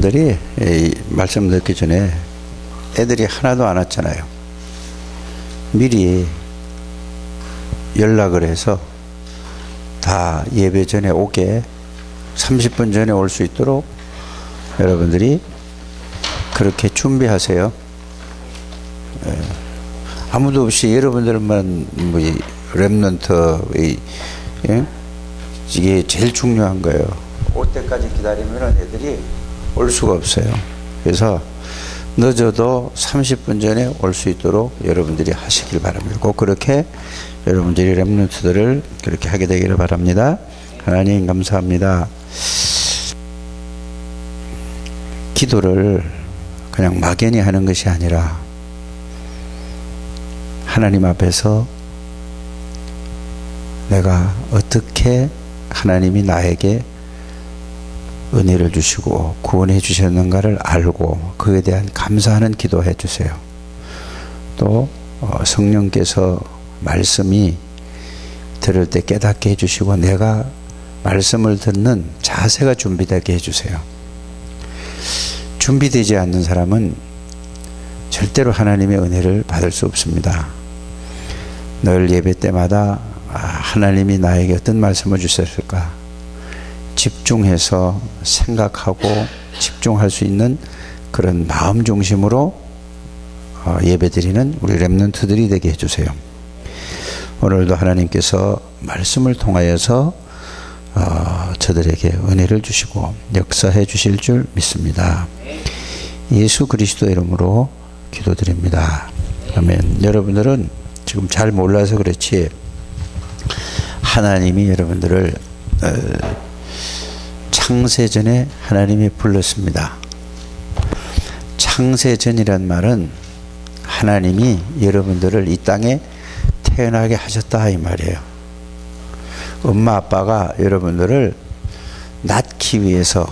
여러분들이 이 말씀 듣기 전에 애들이 하나도 안 왔잖아요. 미리 연락을 해서 다 예배 전에 오게 30분 전에 올 수 있도록 여러분들이 그렇게 준비하세요. 아무도 없이 여러분들만 뭐 렘넌트 이게 제일 중요한 거예요. 올 때까지 기다리면 애들이 올 수가 없어요. 그래서 늦어도 30분 전에 올 수 있도록 여러분들이 하시길 바랍니다. 꼭 그렇게 여러분들이 렘넌트들을 그렇게 하게 되기를 바랍니다. 하나님 감사합니다. 기도를 그냥 막연히 하는 것이 아니라 하나님 앞에서 내가 어떻게 하나님이 나에게 은혜를 주시고 구원해 주셨는가를 알고 그에 대한 감사하는 기도해 주세요. 또 성령께서 말씀이 들을 때 깨닫게 해주시고 내가 말씀을 듣는 자세가 준비되게 해주세요. 준비되지 않는 사람은 절대로 하나님의 은혜를 받을 수 없습니다. 늘 예배 때마다 하나님이 나에게 어떤 말씀을 주셨을까 집중해서 생각하고 집중할 수 있는 그런 마음 중심으로 예배드리는 우리 렘넌트들이 되게 해주세요. 오늘도 하나님께서 말씀을 통하여서 저들에게 은혜를 주시고 역사해 주실 줄 믿습니다. 예수 그리스도 이름으로 기도드립니다. 아멘. 여러분들은 지금 잘 몰라서 그렇지 하나님이 여러분들을 창세전에 하나님이 불렀습니다. 창세전이란 말은 하나님이 여러분들을 이 땅에 태어나게 하셨다 이 말이에요. 엄마 아빠가 여러분들을 낳기 위해서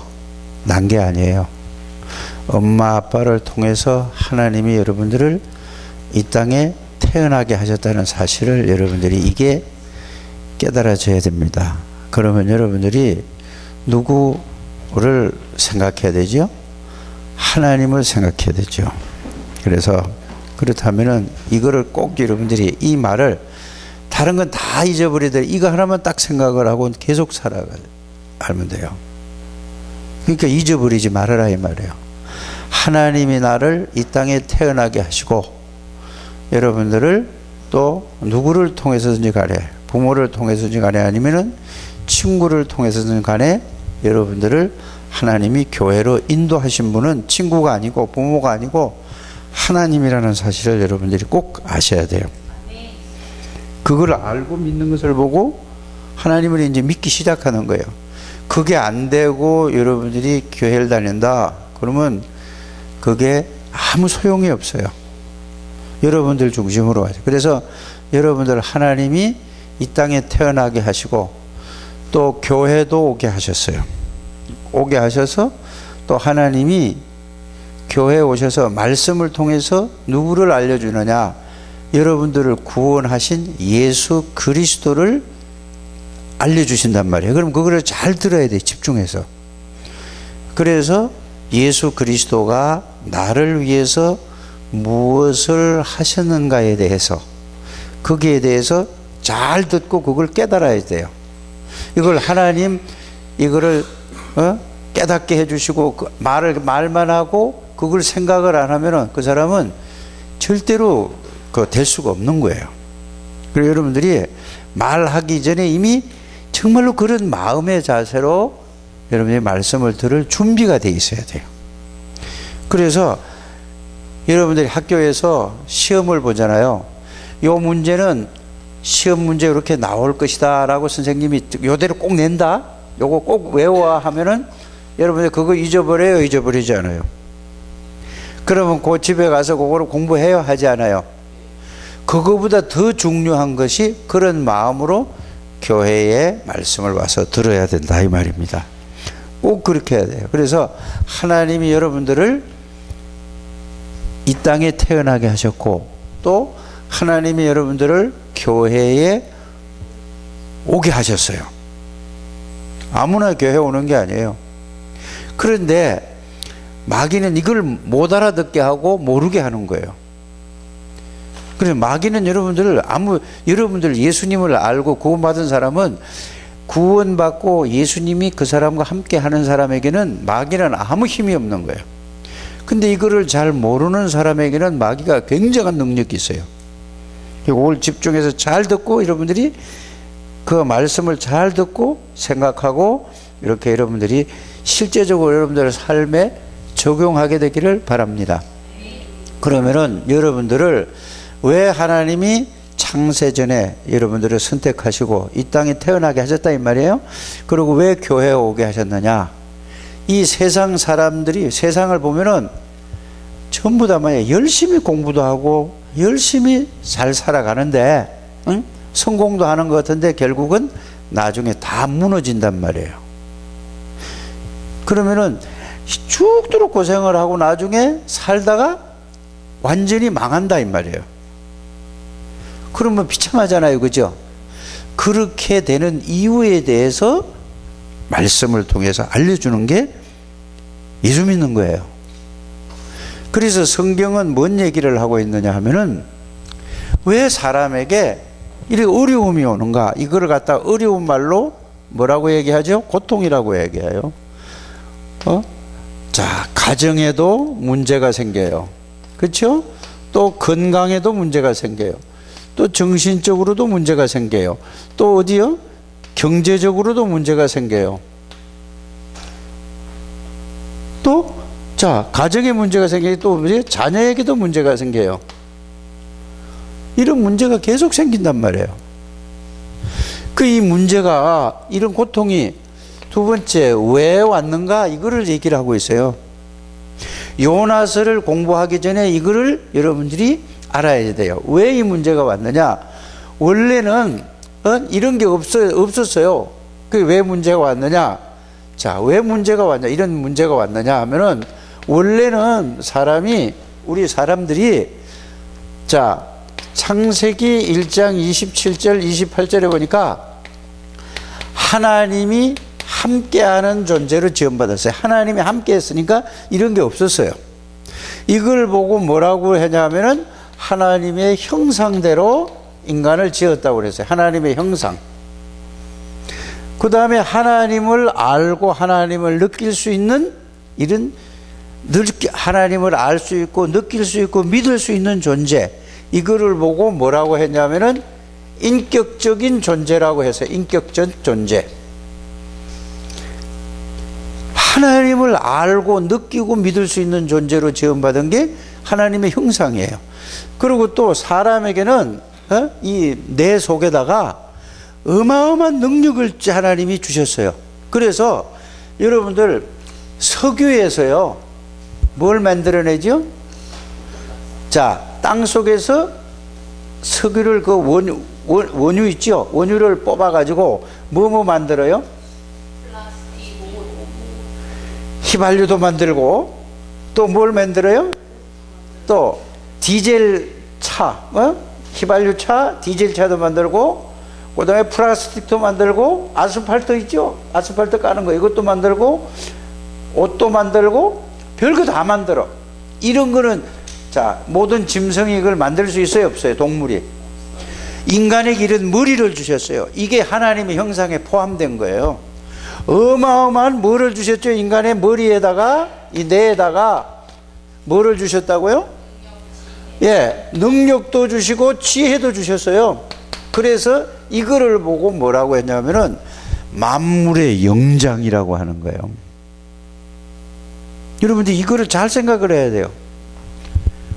난 게 아니에요. 엄마 아빠를 통해서 하나님이 여러분들을 이 땅에 태어나게 하셨다는 사실을 여러분들이 이게 깨달아져야 됩니다. 그러면 여러분들이 누구를 생각해야 되죠? 하나님을 생각해야 되죠. 그래서 그렇다면은 이거를 꼭 여러분들이 이 말을 다른 건 다 잊어버리더라도 이거 하나만 딱 생각을 하고 계속 살아가면 돼요. 그러니까 잊어버리지 말아라 이 말이에요. 하나님이 나를 이 땅에 태어나게 하시고 여러분들을 또 누구를 통해서든지 간에 부모를 통해서든지 간에 아니면은 친구를 통해서든지 간에 여러분들을 하나님이 교회로 인도하신 분은 친구가 아니고 부모가 아니고 하나님이라는 사실을 여러분들이 꼭 아셔야 돼요. 그걸 알고 믿는 것을 보고 하나님을 이제 믿기 시작하는 거예요. 그게 안 되고 여러분들이 교회를 다닌다 그러면 그게 아무 소용이 없어요. 여러분들 중심으로 하죠. 그래서 여러분들 하나님이 이 땅에 태어나게 하시고 또 교회도 오게 하셨어요. 오게 하셔서 또 하나님이 교회에 오셔서 말씀을 통해서 누구를 알려주느냐? 여러분들을 구원하신 예수 그리스도를 알려주신단 말이에요. 그럼 그거를 잘 들어야 돼, 집중해서. 그래서 예수 그리스도가 나를 위해서 무엇을 하셨는가에 대해서 거기에 대해서 잘 듣고 그걸 깨달아야 돼요. 이걸 하나님 이거를 깨닫게 해주시고 그 말만 하고 그걸 생각을 안 하면은 그 사람은 절대로 될 수가 없는 거예요. 그래서 여러분들이 말하기 전에 이미 정말로 그런 마음의 자세로 여러분의 말씀을 들을 준비가 돼 있어야 돼요. 그래서 여러분들이 학교에서 시험을 보잖아요. 요 문제는 시험 문제 이렇게 나올 것이다 라고 선생님이 요대로 꼭 낸다 요거 꼭 외워야 하면은 여러분들 그거 잊어버려요? 잊어버리지 않아요? 그러면 그 집에 가서 그거를 공부해야 하지 않아요? 그거보다 더 중요한 것이 그런 마음으로 교회에 말씀을 와서 들어야 된다 이 말입니다. 꼭 그렇게 해야 돼요. 그래서 하나님이 여러분들을 이 땅에 태어나게 하셨고 또 하나님이 여러분들을 교회에 오게 하셨어요. 아무나 교회 오는 게 아니에요. 그런데 마귀는 이걸 못 알아듣게 하고 모르게 하는 거예요. 그래서 마귀는 여러분들 예수님을 알고 구원받은 사람은, 구원받고 예수님이 그 사람과 함께 하는 사람에게는 마귀는 아무 힘이 없는 거예요. 근데 이거를 잘 모르는 사람에게는 마귀가 굉장한 능력이 있어요. 오늘 집중해서 잘 듣고, 여러분들이 그 말씀을 잘 듣고 생각하고 이렇게 여러분들이 실제적으로 여러분들의 삶에 적용하게 되기를 바랍니다. 그러면은 여러분들을 왜 하나님이 창세전에 여러분들을 선택하시고 이 땅에 태어나게 하셨다 이 말이에요. 그리고 왜 교회에 오게 하셨느냐. 이 세상 사람들이, 세상을 보면은 전부 다 열심히 공부도 하고 열심히 잘 살아가는데, 응? 성공도 하는 것 같은데 결국은 나중에 다 무너진단 말이에요. 그러면은 죽도록 고생을 하고 나중에 살다가 완전히 망한다 이 말이에요. 그러면 비참하잖아요, 그죠? 그렇게 되는 이유에 대해서 말씀을 통해서 알려주는 게 예수 믿는 거예요. 그래서 성경은 뭔 얘기를 하고 있느냐 하면은, 왜 사람에게 이렇게 어려움이 오는가, 이거를 갖다 어려운 말로 뭐라고 얘기하죠? 고통이라고 얘기해요. 자, 가정에도 문제가 생겨요. 그렇죠? 또 건강에도 문제가 생겨요. 또 정신적으로도 문제가 생겨요. 또 어디요? 경제적으로도 문제가 생겨요. 또, 자, 가정에 문제가 생겨요. 또 자녀에게도 문제가 생겨요. 이런 문제가 계속 생긴단 말이에요. 이 문제가, 이런 고통이 두 번째 왜 왔는가, 이거를 얘기를 하고 있어요. 요나서를 공부하기 전에 이거를 여러분들이 알아야 돼요. 왜 이 문제가 왔느냐. 원래는 이런 게 없었어요. 왜 문제가 왔느냐. 자, 왜 문제가 왔냐, 이런 문제가 왔느냐 하면은, 원래는 우리 사람들이, 자, 창세기 1장 27절 28절에 보니까 하나님이 함께하는 존재로 지음받았어요. 하나님이 함께 했으니까 이런 게 없었어요. 이걸 보고 뭐라고 했냐면은 하나님의 형상대로 인간을 지었다고 그랬어요. 하나님의 형상. 그 다음에 하나님을 알고 하나님을 느낄 수 있는, 하나님을 알 수 있고 느낄 수 있고 믿을 수 있는 존재, 이거를 보고 뭐라고 했냐면은 인격적인 존재라고 해서, 인격적 존재. 하나님을 알고 느끼고 믿을 수 있는 존재로 지음받은 게 하나님의 형상이에요. 그리고 또 사람에게는 이 내 속에다가 어마어마한 능력을 하나님이 주셨어요. 그래서 여러분들 석유에서요, 뭘 만들어내죠? 자, 땅 속에서 석유를, 그 원유 있죠? 원유를 뽑아가지고 뭐 만들어요? 휘발유도 만들고, 또 뭘 만들어요? 또 디젤차, 휘발유차, 디젤차도 만들고, 그 다음에 플라스틱도 만들고, 아스팔트 있죠? 아스팔트 까는 거, 이것도 만들고, 옷도 만들고, 별거 다 만들어. 이런 거는, 자, 모든 짐승이 이걸 만들 수 있어요, 없어요? 동물이. 인간에게 이런 머리를 주셨어요. 이게 하나님의 형상에 포함된 거예요. 어마어마한 뭐를 주셨죠? 인간의 머리에다가, 이 뇌에다가 뭐를 주셨다고요? 예, 능력도 주시고 지혜도 주셨어요. 그래서 이거를 보고 뭐라고 했냐면은 만물의 영장이라고 하는 거예요. 여러분들 이거를 잘 생각을 해야 돼요.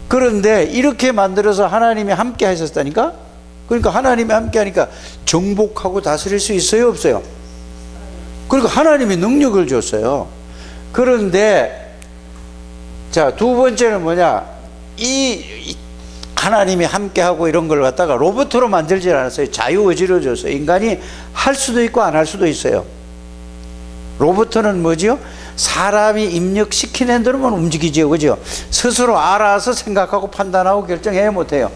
그런데 이렇게 만들어서 하나님이 함께 하셨다니까? 그러니까 하나님이 함께 하니까 정복하고 다스릴 수 있어요, 없어요? 그러니까 하나님이 능력을 줬어요. 그런데 자, 두 번째는 뭐냐, 이 하나님이 함께하고 이런 걸 갖다가 로봇으로 만들지 않았어요. 자유의지로 줬어요. 인간이 할 수도 있고 안 할 수도 있어요. 로봇은 뭐지요? 사람이 입력시키는 대로만 움직이지요, 그죠? 스스로 알아서 생각하고 판단하고 결정해야 못해요.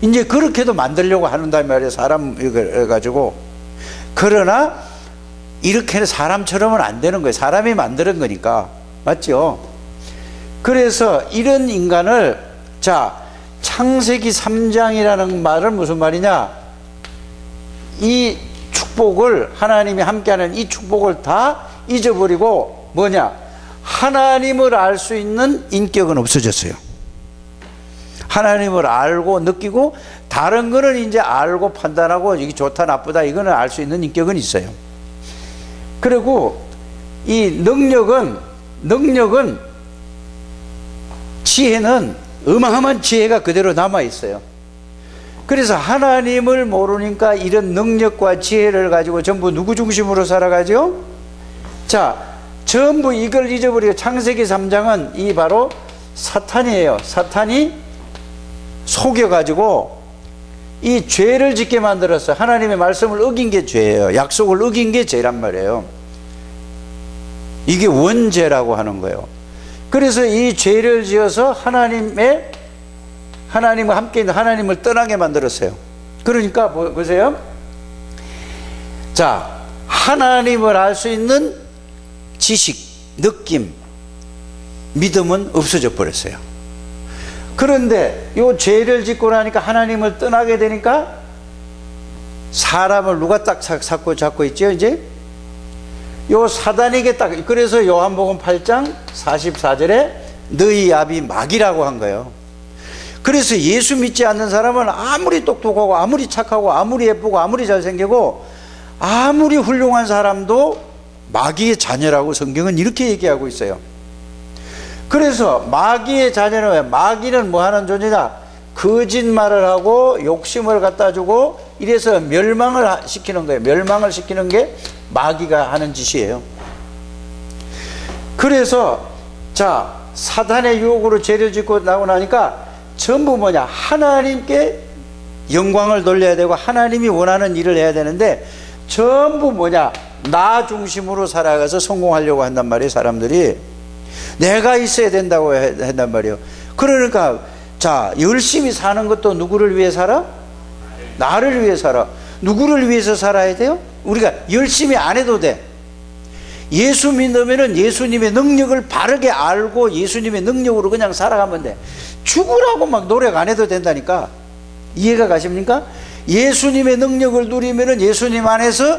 이제 그렇게도 만들려고 한단 말이에요, 사람 이걸 가지고. 그러나 이렇게는 사람처럼은 안 되는 거예요. 사람이 만드는 거니까. 맞죠? 그래서 이런 인간을, 자, 창세기 3장이라는 말은 무슨 말이냐? 이 축복을, 하나님이 함께하는 이 축복을 다 잊어버리고 뭐냐? 하나님을 알 수 있는 인격은 없어졌어요. 하나님을 알고 느끼고 다른 거는 이제 알고 판단하고 이게 좋다 나쁘다 이거는 알 수 있는 인격은 있어요. 그리고 이 능력은 지혜는 어마어마한 지혜가 그대로 남아 있어요. 그래서 하나님을 모르니까 이런 능력과 지혜를 가지고 전부 누구 중심으로 살아가죠? 자, 전부 이걸 잊어버리고 창세기 3장은 이 바로 사탄이에요. 사탄이 속여가지고 이 죄를 짓게 만들었어요. 하나님의 말씀을 어긴 게 죄예요. 약속을 어긴 게 죄란 말이에요. 이게 원죄라고 하는 거예요. 그래서 이 죄를 지어서 하나님과 함께 있는 하나님을 떠나게 만들었어요. 그러니까 보세요. 자, 하나님을 알 수 있는 지식, 느낌, 믿음은 없어져 버렸어요. 그런데 이 죄를 짓고 나니까 하나님을 떠나게 되니까 사람을 누가 딱 잡고 있죠, 이제? 요 사단에게 딱, 그래서 요한복음 8장 44절에 너희 아비 마귀라고 한 거예요. 그래서 예수 믿지 않는 사람은 아무리 똑똑하고 아무리 착하고 아무리 예쁘고 아무리 잘생기고 아무리 훌륭한 사람도 마귀의 자녀라고 성경은 이렇게 얘기하고 있어요. 그래서 마귀의 자녀는 왜? 마귀는 뭐 하는 존재냐? 거짓말을 하고 욕심을 갖다 주고 이래서 멸망을 시키는 거예요. 멸망을 시키는 게 마귀가 하는 짓이에요. 그래서 자, 사단의 유혹으로 죄를 짓고 나고 나니까 전부 뭐냐? 하나님께 영광을 돌려야 되고 하나님이 원하는 일을 해야 되는데 전부 뭐냐? 나 중심으로 살아가서 성공하려고 한단 말이에요. 사람들이 내가 있어야 된다고 한단 말이에요. 그러니까 자, 열심히 사는 것도 누구를 위해 살아? 나를 위해 살아. 누구를 위해서 살아야 돼요? 우리가 열심히 안 해도 돼. 예수 믿으면은 예수님의 능력을 바르게 알고 예수님의 능력으로 그냥 살아가면 돼. 죽으라고 막 노력 안 해도 된다니까. 이해가 가십니까? 예수님의 능력을 누리면은 예수님 안에서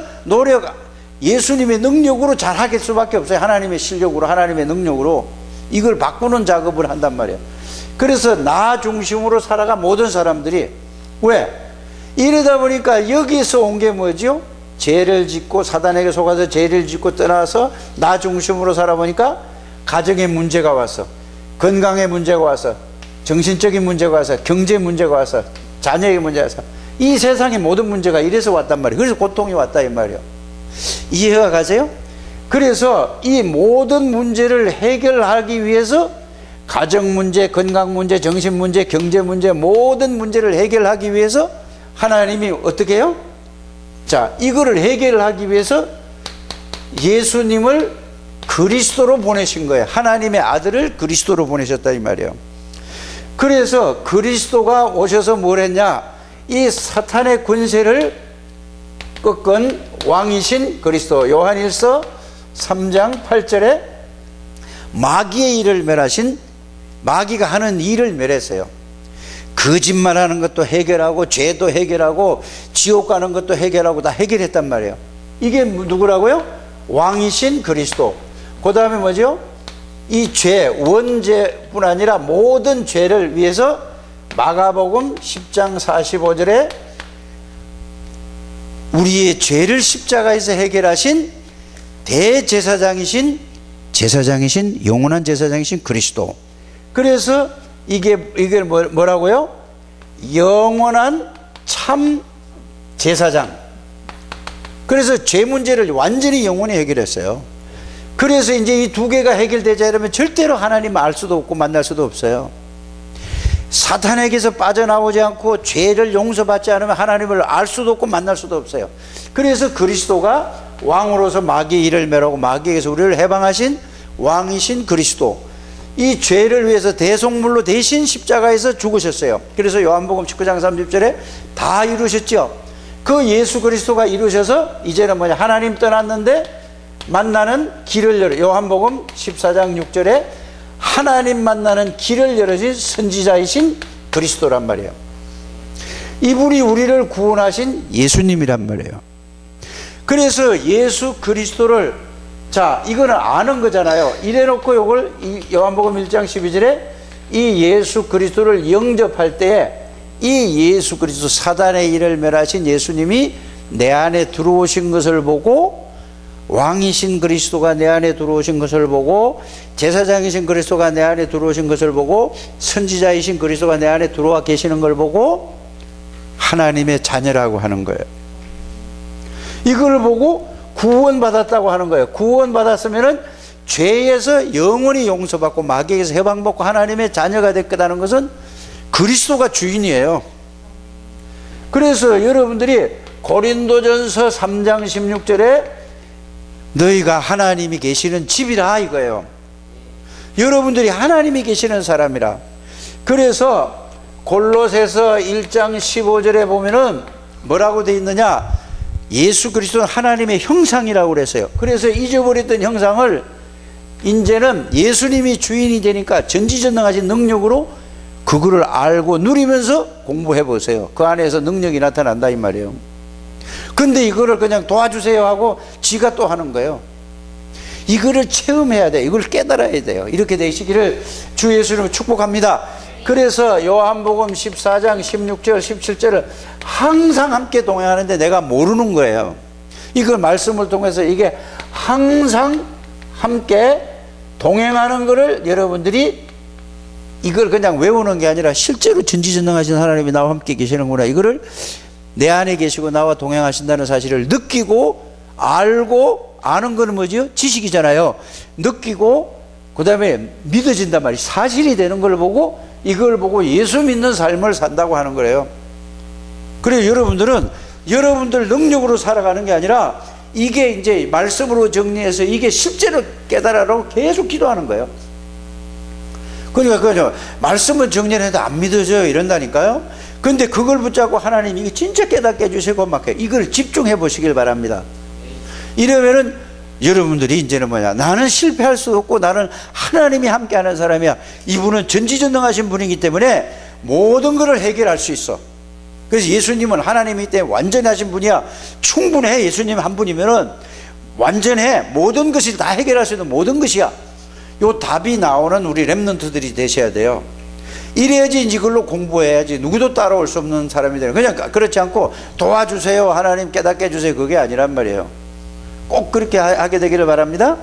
예수님의 능력으로 잘하길 수밖에 없어요. 하나님의 실력으로, 하나님의 능력으로. 이걸 바꾸는 작업을 한단 말이에요. 그래서 나 중심으로 살아가 모든 사람들이. 왜? 이러다 보니까 여기서 온 게 뭐죠? 죄를 짓고 사단에게 속아서 죄를 짓고 떠나서 나 중심으로 살아보니까 가정에 문제가 왔어. 건강에 문제가 왔어. 정신적인 문제가 와서, 경제 문제가 와서, 자녀에게 문제가 와서, 이 세상의 모든 문제가 이래서 왔단 말이에요. 그래서 고통이 왔다 이 말이에요. 이해가 가세요? 그래서 이 모든 문제를 해결하기 위해서 가정 문제, 건강 문제, 정신 문제, 경제 문제, 모든 문제를 해결하기 위해서 하나님이 어떻게 해요? 자, 이거를 해결하기 위해서 예수님을 그리스도로 보내신 거예요. 하나님의 아들을 그리스도로 보내셨다 이 말이에요. 그래서 그리스도가 오셔서 뭘 했냐? 이 사탄의 권세를 꺾은 왕이신 그리스도. 요한일서 3장 8절에 마귀의 일을 멸하신, 마귀가 하는 일을 멸했어요. 거짓말하는 것도 해결하고 죄도 해결하고 지옥 가는 것도 해결하고 다 해결했단 말이에요. 이게 누구라고요? 왕이신 그리스도. 그 다음에 뭐죠? 이 죄, 원죄뿐 아니라 모든 죄를 위해서 마가복음 10장 45절에 우리의 죄를 십자가에서 해결하신 대제사장이신, 영원한 제사장이신 그리스도. 그래서 이게 뭐라고요? 영원한 참 제사장. 그래서 죄 문제를 완전히 영원히 해결했어요. 그래서 이제 이 두 개가 해결되자 이러면 절대로 하나님 알 수도 없고 만날 수도 없어요. 사탄에게서 빠져나오지 않고 죄를 용서받지 않으면 하나님을 알 수도 없고 만날 수도 없어요. 그래서 그리스도가 왕으로서 마귀의 일을 멸하고 마귀에게서 우리를 해방하신 왕이신 그리스도. 이 죄를 위해서 대속물로 대신 십자가에서 죽으셨어요. 그래서 요한복음 19장 30절에 다 이루셨죠. 그 예수 그리스도가 이루셔서 이제는 뭐냐? 하나님 떠났는데 만나는 길을 열어. 요한복음 14장 6절에 하나님 만나는 길을 열어준 선지자이신 그리스도란 말이에요. 이분이 우리를 구원하신 예수님이란 말이에요. 그래서 예수 그리스도를, 자, 이거는 아는 거잖아요. 이래놓고 요걸 요한복음 1장 12절에 이 예수 그리스도를 영접할 때에 이 예수 그리스도, 사단의 일을 멸하신 예수님이 내 안에 들어오신 것을 보고, 왕이신 그리스도가 내 안에 들어오신 것을 보고, 제사장이신 그리스도가 내 안에 들어오신 것을 보고, 선지자이신 그리스도가 내 안에 들어와 계시는 걸 보고 하나님의 자녀라고 하는 거예요. 이걸 보고 구원받았다고 하는 거예요. 구원받았으면은 죄에서 영원히 용서받고 마귀에게서 해방받고 하나님의 자녀가 됐다는 것은 그리스도가 주인이에요. 그래서 여러분들이 고린도전서 3장 16절에 너희가 하나님이 계시는 집이라 이거예요. 여러분들이 하나님이 계시는 사람이라. 그래서 골로새서 1장 15절에 보면은 뭐라고 되어 있느냐, 예수 그리스도는 하나님의 형상이라고 그랬어요. 그래서 잊어버렸던 형상을 이제는 예수님이 주인이 되니까 전지전능하신 능력으로 그거를 알고 누리면서 공부해 보세요. 그 안에서 능력이 나타난다 이 말이에요. 근데 이거를 그냥 도와주세요 하고 지가 또 하는 거예요. 이거를 체험해야 돼요. 이걸 깨달아야 돼요. 이렇게 되시기를 주 예수님을 축복합니다. 그래서 요한복음 14장 16절 17절을 항상 함께 동행하는데 내가 모르는 거예요. 이걸 말씀을 통해서 이게 항상 함께 동행하는 거를 여러분들이 이걸 그냥 외우는 게 아니라 실제로 전지전능하신 하나님이 나와 함께 계시는구나, 이거를 내 안에 계시고 나와 동행하신다는 사실을 느끼고 알고, 아는 거는 뭐죠? 지식이잖아요. 느끼고 그 다음에 믿어진단 말이에요. 사실이 되는 걸 보고, 이걸 보고 예수 믿는 삶을 산다고 하는 거예요. 그래서 여러분들은 여러분들 능력으로 살아가는 게 아니라 이게 이제 말씀으로 정리해서 이게 실제로 깨달으라고 계속 기도하는 거예요. 그러니까 그죠, 말씀은 정리해도 안 믿어져요 이런다니까요. 근데 그걸 붙잡고 하나님 이게 진짜 깨닫게 해주시고 막 이걸 집중해 보시길 바랍니다. 이러면은 여러분들이 이제는 뭐냐, 나는 실패할 수 없고 나는 하나님이 함께하는 사람이야. 이분은 전지전능하신 분이기 때문에 모든 것을 해결할 수 있어. 그래서 예수님은 하나님이기 때문에 완전하신 분이야. 충분해. 예수님 한 분이면은 완전해. 모든 것을 다 해결할 수 있는 모든 것이야. 요 답이 나오는 우리 랩런트들이 되셔야 돼요. 이래야지 이제 그걸로 공부해야지. 누구도 따라올 수 없는 사람이 되는. 그냥 그렇지 않고 도와주세요, 하나님 깨닫게 해주세요, 그게 아니란 말이에요. 꼭 그렇게 하게 되기를 바랍니다.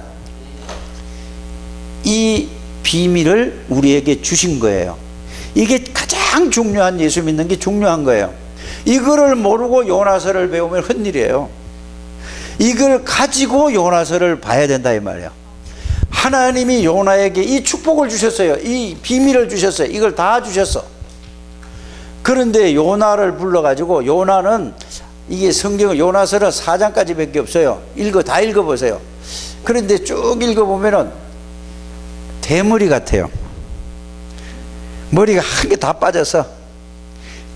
이 비밀을 우리에게 주신 거예요. 이게 가장 중요한, 예수 믿는 게 중요한 거예요. 이거를 모르고 요나서를 배우면 헛일이에요. 이걸 가지고 요나서를 봐야 된다 이 말이에요. 하나님이 요나에게 이 축복을 주셨어요. 이 비밀을 주셨어요. 이걸 다 주셨어. 그런데 요나를 불러가지고, 요나는 이게 성경을 요나서는 4장까지 밖에 없어요. 다 읽어보세요. 그런데 쭉 읽어보면은 대머리 같아요. 머리가 한 개 다 빠져서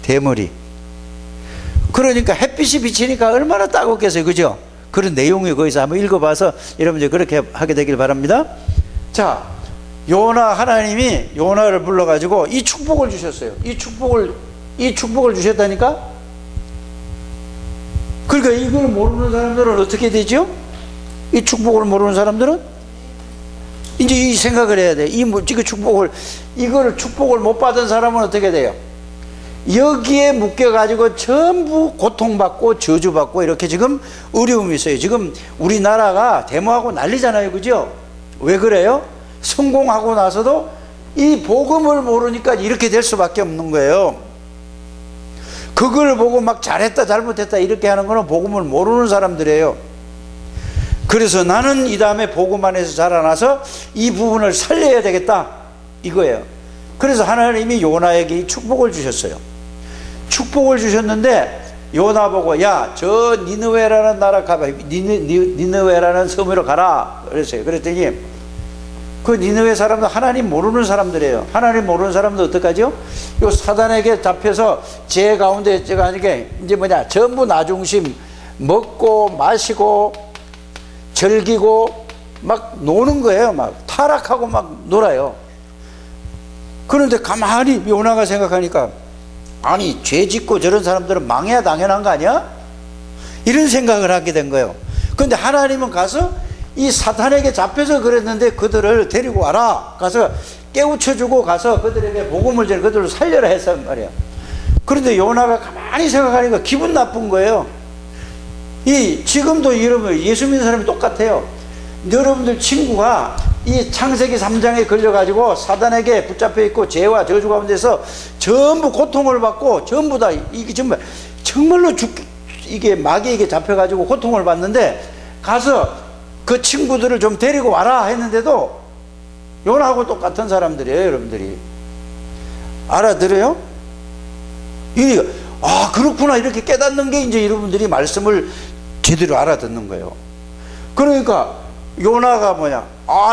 대머리. 그러니까 햇빛이 비치니까 얼마나 따갑겠어요, 그죠? 그런 내용이 거기서 한번 읽어봐서 여러분들 그렇게 하게 되길 바랍니다. 자, 요나, 하나님이 요나를 불러가지고 이 축복을 주셨어요. 이 축복을 주셨다니까? 그러니까 이걸 모르는 사람들은 어떻게 되죠? 이 축복을 모르는 사람들은 이제 이 생각을 해야 돼. 이거를 축복을 못 받은 사람은 어떻게 돼요? 여기에 묶여가지고 전부 고통받고 저주받고 이렇게 지금 어려움이 있어요. 지금 우리나라가 데모하고 난리잖아요, 그죠? 왜 그래요? 성공하고 나서도 이 복음을 모르니까 이렇게 될 수밖에 없는 거예요. 그걸 보고 막 잘했다 잘못했다 이렇게 하는 거는 복음을 모르는 사람들이에요. 그래서 나는 이 다음에 복음 안에서 자라나서 이 부분을 살려야 되겠다 이거예요. 그래서 하나님이 요나에게 이 축복을 주셨어요. 축복을 주셨는데 요나 보고, 야, 저 니느웨라는 나라 가봐. 니느웨라는 섬으로 가라 그랬어요. 그랬더니 그 니느웨 사람도 하나님 모르는 사람들이에요. 하나님 모르는 사람들 어떡하죠? 요 사단에게 잡혀서 제 가운데 제가 이게 이제 뭐냐, 전부 나중심, 먹고 마시고 즐기고 막 노는 거예요. 막 타락하고 막 놀아요. 그런데 가만히 요나가 생각하니까, 아니 죄 짓고 저런 사람들은 망해야 당연한 거 아니야? 이런 생각을 하게 된 거예요. 그런데 하나님은 가서 이 사탄에게 잡혀서 그랬는데 그들을 데리고 와라, 가서 깨우쳐주고 가서 그들에게 복음을 전해 그들을 살려라 했단 말이야. 그런데 요나가 가만히 생각하니까 기분 나쁜 거예요. 지금도 여러분 예수 믿는 사람이 똑같아요. 여러분들 친구가 이 창세기 3장에 걸려가지고 사단에게 붙잡혀 있고 죄와 저주 가운데서 전부 고통을 받고 전부 다 이게 정말로 이게 마귀에게 잡혀가지고 고통을 받는데, 가서 그 친구들을 좀 데리고 와라 했는데도 요나하고 똑같은 사람들이에요. 여러분들이 알아들어요? 그렇구나, 이렇게 깨닫는 게 이제 여러분들이 말씀을 제대로 알아듣는 거예요. 그러니까 요나가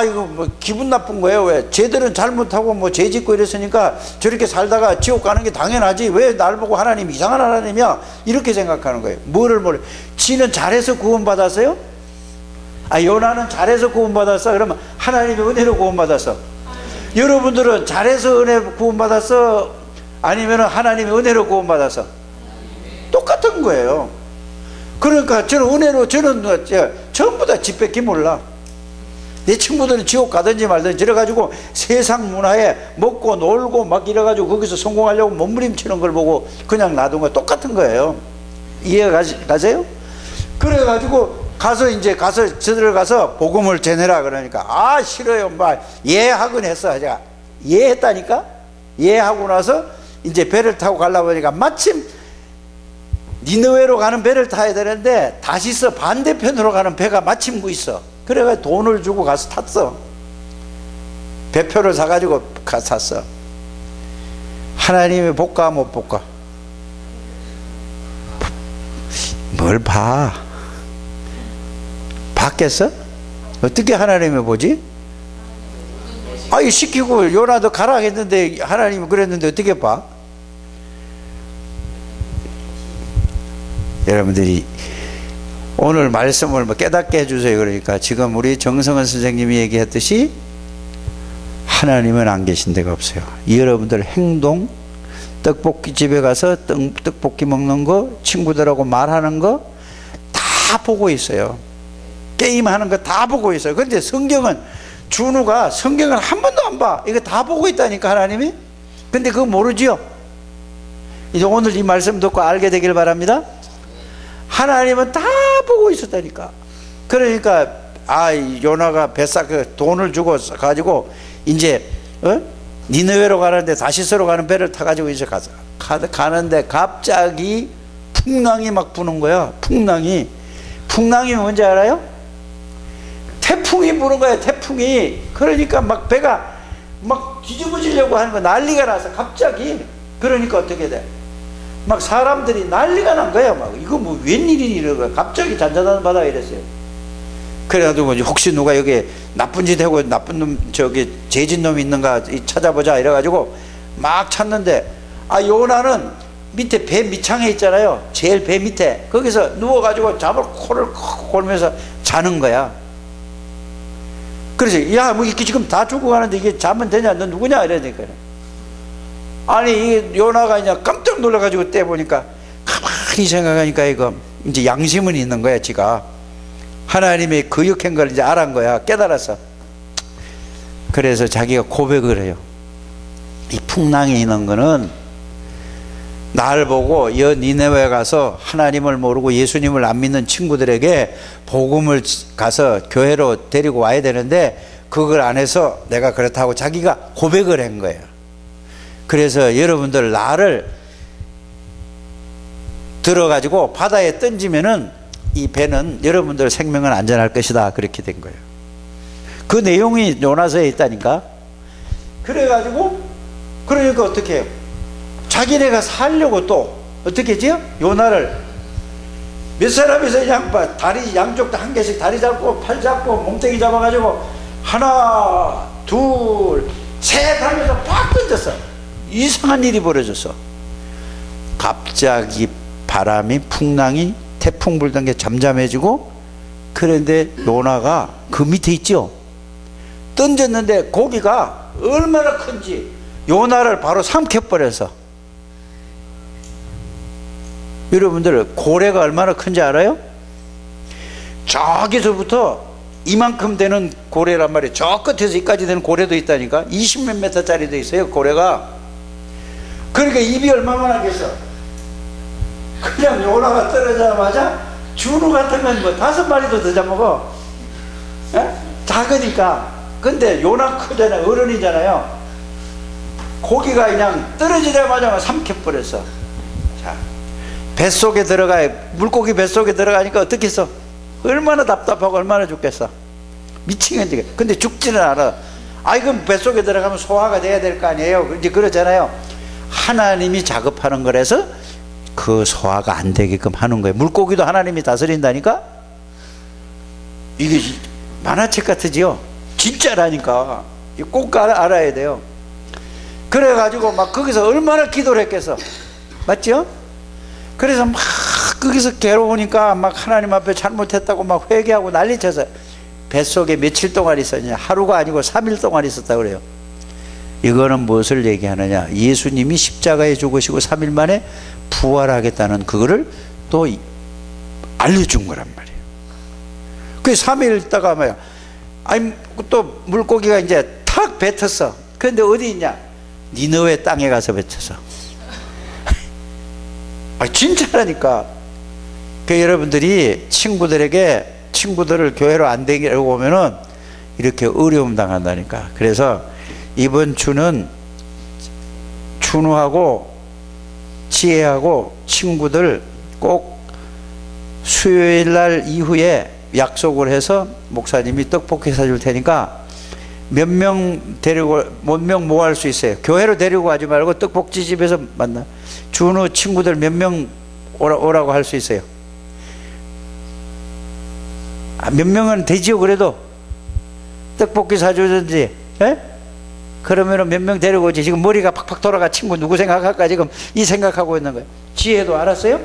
이거 뭐 기분 나쁜 거예요. 왜? 쟤들은 잘못하고 뭐 죄 짓고 이랬으니까 저렇게 살다가 지옥 가는 게 당연하지, 왜 날 보고 하나님 이상한 하나님이야, 이렇게 생각하는 거예요. 뭐를 지는 잘해서 구원받았어요? 요나는 잘해서 구원받았어? 그러면 하나님의 은혜로 구원받았어? 여러분들은 잘해서 은혜 구원받았어? 아니면 하나님의 은혜로 구원받았어? 똑같은 거예요. 그러니까 저는 은혜로, 저는 전부 다 집 뺏기 몰라. 내 친구들은 지옥 가든지 말든지 저래가지고 세상 문화에 먹고 놀고 막 이래가지고 거기서 성공하려고 몸부림치는 걸 보고 그냥 놔둔 거 똑같은 거예요. 이해가 가세요? 그래가지고 저들 가서 복음을 전해라 그러니까, 싫어요. 하긴 했어. 제가 했다니까. 하고 나서 이제 배를 타고 가려고 하니까 마침 니느웨로 가는 배를 타야 되는데 다시서 반대편으로 가는 배가 마침 있어. 그래가지고 돈을 주고 가서 탔어. 배표를 사가지고 가서 탔어. 하나님이 볼까 못 볼까? 뭘 봐? 봤겠어? 어떻게 하나님이 보지? 시키고 요나도 가라 했는데 하나님이 그랬는데 어떻게 봐? 여러분들이 오늘 말씀을 깨닫게 해주세요. 그러니까 지금 우리 정성은 선생님이 얘기했듯이 하나님은 안 계신 데가 없어요. 여러분들 행동, 떡볶이 집에 가서 떡볶이 먹는 거, 친구들하고 말하는 거 다 보고 있어요. 게임하는 거 다 보고 있어요. 그런데 준우가 성경을 한 번도 안 봐. 이거 다 보고 있다니까 하나님이. 근데 그거 모르지요? 이제 오늘 이 말씀 듣고 알게 되길 바랍니다. 하나님은 다 보고 있었다니까. 그러니까 요나가 돈을 주고 가지고 이제 니느웨로 가는데 다시스로 가는 배를 타가지고 이제 가는데 갑자기 풍랑이 막 부는 거야. 풍랑이 뭔지 알아요? 태풍이 부는 거야. 태풍이. 그러니까 막 배가 막 뒤집어지려고 하는 거, 난리가 나서 갑자기. 그러니까 어떻게 돼? 막 사람들이 난리가 난 거야. 막 이거 뭐 웬일이니 이러고 갑자기 잔잔한 바다가 이랬어요. 그래가지고 혹시 누가 여기 나쁜 짓 하고 나쁜 놈, 죄진 놈이 있는가 찾아보자 이래가지고 막 찾는데, 요나는 밑에 배 밑창에 있잖아요. 제일 배 밑에 거기서 누워가지고 잡을 코를 골면서 자는 거야. 그래서 뭐 이렇게 지금 다 죽어가는데 이게 자면 되냐, 너 누구냐 이러니까, 이 요나가 그냥 깜짝 놀라가지고 떼보니까, 가만히 생각하니까 이거 이제 양심은 있는 거야. 지가 하나님의 거역한 걸 이제 알은 거야. 깨달았어. 그래서 자기가 고백을 해요. 이 풍랑이 있는 거는 날 보고 니네웨 가서 하나님을 모르고 예수님을 안 믿는 친구들에게 복음을 가서 교회로 데리고 와야 되는데 그걸 안 해서 내가 그렇다고 자기가 고백을 한 거예요. 그래서 여러분들 나를 들어가지고 바다에 던지면은 이 배는 여러분들 생명은 안전할 것이다, 그렇게 된 거예요. 그 내용이 요나서에 있다니까. 그래가지고 그러니까 어떻게 해요? 자기네가 살려고 또 어떻게 하지요? 요나를 몇 사람이서 그냥 다리 양쪽 다 한 개씩 다리 잡고 팔 잡고 몸뚱이 잡아가지고 하나 둘 셋 하면서 팍 던졌어. 이상한 일이 벌어졌어. 갑자기 바람이, 풍랑이, 태풍 불던 게 잠잠해지고, 그런데 요나가 그 밑에 있죠. 던졌는데 고기가 얼마나 큰지 요나를 바로 삼켜버려서. 여러분들 고래가 얼마나 큰지 알아요? 저기서부터 이만큼 되는 고래란 말이에요. 저 끝에서 이까지 되는 고래도 있다니까. 20몇 미터짜리도 있어요, 고래가. 그러니까 입이 얼마나 하겠어. 그냥 요나가 떨어지자마자 준우 같으면 뭐 5마리도 더 잡먹어. 에? 작으니까. 근데 요나 크잖아요. 어른이잖아요. 고기가 그냥 떨어지자마자 삼켜버렸어. 자, 뱃속에 들어가요. 물고기 뱃속에 들어가니까 어떻게 했어? 얼마나 답답하고 얼마나 죽겠어. 미치겠지. 근데 죽지는 않아. 아이, 그럼 뱃속에 들어가면 소화가 돼야 될 거 아니에요. 이제 그러잖아요. 하나님이 작업하는 거라서 그 소화가 안 되게끔 하는 거예요. 물고기도 하나님이 다스린다니까? 이게 만화책 같으지요? 진짜라니까. 꼭 알아야 돼요. 그래가지고 막 거기서 얼마나 기도를 했겠어. 맞죠? 그래서 막 거기서 괴로우니까 막 하나님 앞에 잘못했다고 막 회개하고 난리쳐서 뱃속에 며칠 동안 있었냐? 하루가 아니고 3일 동안 있었다고 그래요. 이거는 무엇을 얘기하느냐? 예수님이 십자가에 죽으시고 3일 만에 부활하겠다는 그거를 또 알려준 거란 말이에요. 그 3일 있다가 뭐야? 아니, 또 물고기가 이제 탁 뱉었어. 그런데 어디 있냐? 니느웨 땅에 가서 뱉었어. 아, 진짜라니까. 그 여러분들이 친구들을 교회로 안 데리고 오면은 이렇게 어려움 당한다니까. 그래서 이번 주는 준우하고 지혜하고 친구들 꼭 수요일 날 이후에 약속을 해서 목사님이 떡볶이 사줄 테니까 몇 명 모을 수 있어요. 교회로 데리고 가지 말고 떡볶이집에서 만나. 준우 친구들 몇 명 오라고 할 수 있어요. 몇 명은 되지요. 그래도 떡볶이 사주든지. 에? 그러면은 몇 명 데리고 오지. 지금 머리가 팍팍 돌아가. 친구 누구 생각할까 지금 이 생각하고 있는 거예요. 지혜도 알았어요?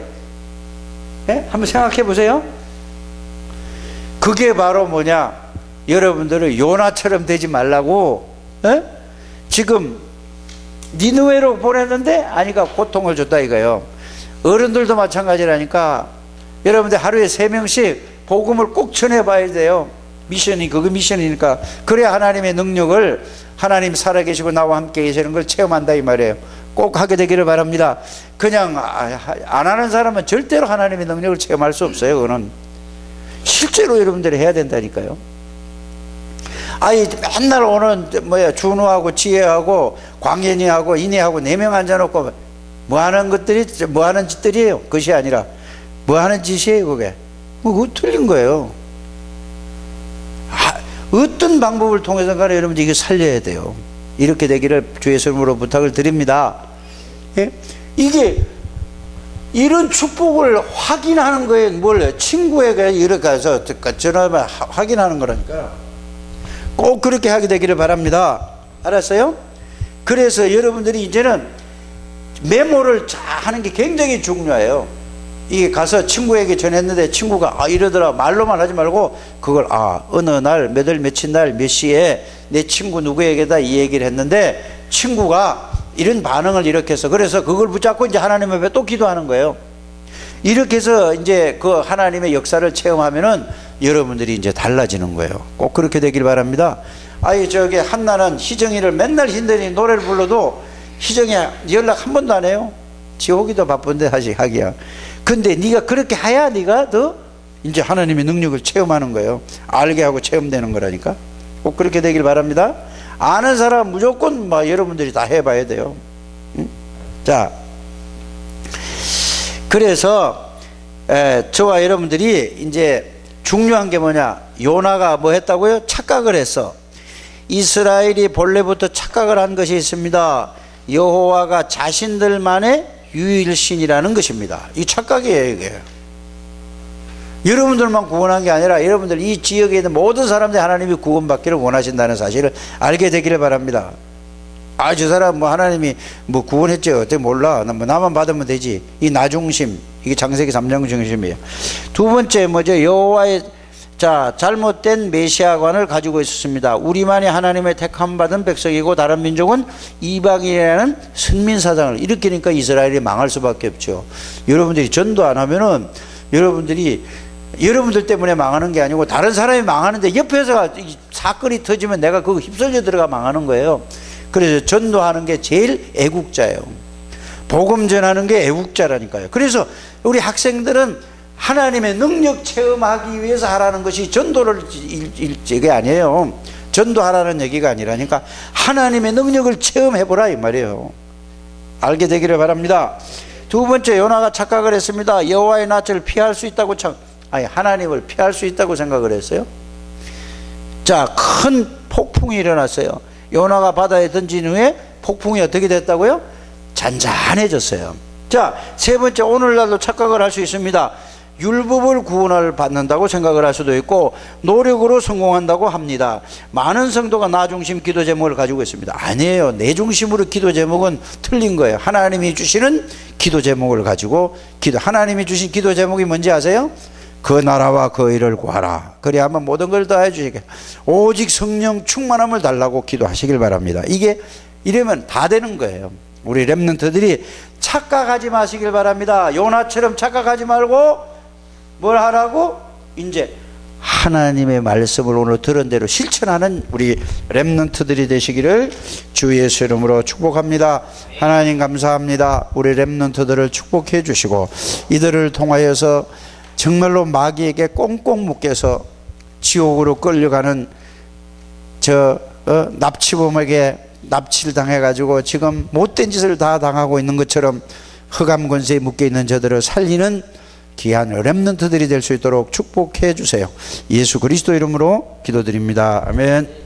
에? 한번 생각해 보세요. 그게 바로 뭐냐? 여러분들은 요나처럼 되지 말라고. 에? 지금 니느웨로 보냈는데 아니가 고통을 줬다 이거예요. 어른들도 마찬가지라니까. 여러분들 하루에 3명씩 복음을 꼭 전해봐야 돼요. 미션이 그거 미션이니까. 그래야 하나님의 능력을, 하나님 살아계시고 나와 함께 계시는 걸 체험한다 이 말이에요. 꼭 하게 되기를 바랍니다. 그냥 안 하는 사람은 절대로 하나님의 능력을 체험할 수 없어요. 그거는 실제로 여러분들이 해야 된다니까요. 아이, 맨날 오는 준우하고 지혜하고 광현이하고 이내하고 4명 앉아놓고 뭐 하는 것들이, 뭐 하는 짓들이에요. 그것이 아니라 뭐 하는 짓이에요. 그게 그거 틀린 거예요. 어떤 방법을 통해서 간에 여러분들 이거 살려야 돼요. 이렇게 되기를 주 예수님으로 부탁을 드립니다. 예? 이게 이런 축복을 확인하는 거에 뭘 친구에게 이렇게 가서 전화하면 확인하는 거라니까. 꼭 그렇게 하게 되기를 바랍니다. 알았어요? 그래서 여러분들이 이제는 메모를 잘 하는 게 굉장히 중요해요. 이게 가서 친구에게 전했는데 친구가 이러더라 말로만 하지 말고 그걸 어느 날 몇 월 며칠 날 몇 시에 내 친구 누구에게다 이 얘기를 했는데 친구가 이런 반응을 이렇게 해서, 그래서 그걸 붙잡고 이제 하나님 앞에 또 기도하는 거예요. 이렇게 해서 이제 그 하나님의 역사를 체험하면은 여러분들이 이제 달라지는 거예요. 꼭 그렇게 되길 바랍니다. 저기 한나는 희정이를 맨날 힘들이 노래를 불러도 희정이 연락 한 번도 안 해요. 지옥이도 바쁜데 하기야. 근데 네가 그렇게 해야 네가 더 이제 하나님의 능력을 체험하는 거예요. 알게 하고 체험되는 거라니까. 꼭 그렇게 되길 바랍니다. 아는 사람 무조건 여러분들이 다 해봐야 돼요. 자, 그래서 저와 여러분들이 이제 중요한 게 뭐냐? 요나가 뭐 했다고요? 착각을 했어. 이스라엘이 본래부터 착각을 한 것이 있습니다. 여호와가 자신들만의 유일신이라는 것입니다. 이 착각이에요, 이게. 여러분들만 구원한 게 아니라 여러분들 이 지역에 있는 모든 사람들이 하나님이 구원받기를 원하신다는 사실을 알게 되기를 바랍니다. 저 사람 하나님이 구원했죠. 어떻게 몰라. 나만 받으면 되지. 이 나중심, 이게 창세기 3장 중심이에요. 두 번째 뭐죠? 여호와의 자, 잘못된 메시아관을 가지고 있었습니다. 우리만이 하나님의 택함 받은 백성이고 다른 민족은 이방인이라는 선민사상을 일으키니까 이스라엘이 망할 수밖에 없죠. 여러분들이 전도 안 하면은 여러분들 때문에 망하는 게 아니고 다른 사람이 망하는데 옆에서 사건이 터지면 내가 그거 휩쓸려 들어가 망하는 거예요. 그래서 전도하는 게 제일 애국자예요. 복음 전하는 게 애국자라니까요. 그래서 우리 학생들은 하나님의 능력 체험하기 위해서 하라는 것이 전도를 이게 아니에요. 전도하라는 얘기가 아니라니까 하나님의 능력을 체험해보라 이 말이에요. 알게 되기를 바랍니다. 두 번째, 요나가 착각을 했습니다. 여호와의 낯을 피할 수 있다고 하나님을 피할 수 있다고 생각을 했어요. 자, 큰 폭풍이 일어났어요. 요나가 바다에 던진 후에 폭풍이 어떻게 됐다고요? 잔잔해졌어요. 자, 세 번째, 오늘날도 착각을 할 수 있습니다. 율법을 구원을 받는다고 생각을 할 수도 있고 노력으로 성공한다고 합니다. 많은 성도가 나 중심 기도 제목을 가지고 있습니다. 아니에요. 내 중심으로 기도 제목은 틀린 거예요. 하나님이 주시는 기도 제목을 가지고 하나님이 주신 기도 제목이 뭔지 아세요? 그 나라와 그 의를 구하라. 그래야만 모든 걸 다 해주시게. 오직 성령 충만함을 달라고 기도하시길 바랍니다. 이게 이러면 다 되는 거예요. 우리 렘넌트들이 착각하지 마시길 바랍니다. 요나처럼 착각하지 말고 뭘 하라고? 이제 하나님의 말씀을 오늘 들은 대로 실천하는 우리 렘넌트들이 되시기를 주 예수 이름으로 축복합니다. 하나님 감사합니다. 우리 렘넌트들을 축복해 주시고 이들을 통하여서 정말로 마귀에게 꽁꽁 묶여서 지옥으로 끌려가는 납치범에게 납치를 당해가지고 지금 못된 짓을 다 당하고 있는 것처럼 흑암 권세에 묶여 있는 저들을 살리는 귀한 렘넌트들이 될 수 있도록 축복해 주세요. 예수 그리스도 이름으로 기도드립니다. 아멘.